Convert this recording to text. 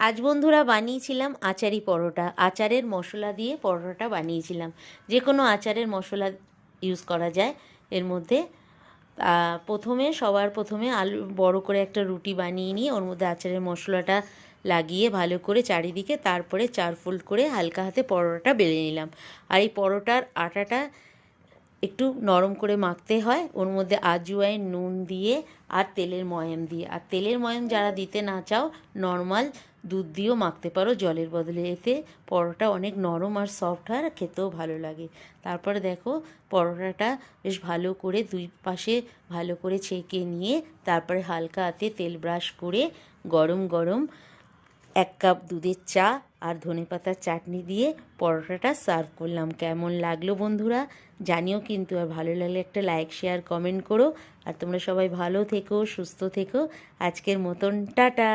আজ বন্ধুরা বানিয়েছিলাম আচারি পরোটা। আচারের মশলা দিয়ে পরোটাটা বানিয়েছিলাম। যে কোনো আচারের মশলা ইউজ করা যায় এর মধ্যে। সবার প্রথমে আলু বড় করে একটা রুটি বানিয়ে নিয়ে ওর মধ্যে আচারের মশলাটা লাগিয়ে ভালো করে চারিদিকে, তারপরে 4 ফোল্ড করে হালকা হাতে পরোটাটা বেলে নিলাম। আর এই পরোটার আটাটা একটু নরম করে মাখতে হয়, ওর মধ্যে আজওয়াইন, নুন দিয়ে আর তেলের ময়াম দিয়ে। আর তেলের ময়াম যারা দিতে না চাও, নর্মাল দুধ দিয়েও মাখতে পারো জলের বদলে। এতে পরোটা অনেক নরম আর সফট হয়, আর খেতেও ভালো লাগে। তারপরে দেখো পরোটাটা বেশ ভালো করে দুই পাশে ভালো করে ছেঁকে নিয়ে তারপরে হালকা হাতে তেল ব্রাশ করে গরম গরম 1 কাপ দুধের চা আর ধনেপাতার চাটনি দিয়ে পরোটাটা সার্ভ করলাম। কেমন লাগলো বন্ধুরা জানিও কিন্তু। আর ভালো লাগলে একটা লাইক, শেয়ার, কমেন্ট করো। আর তোমরা সবাই ভালো থেকো, সুস্থ থেকো। আজকের মতন টাটা।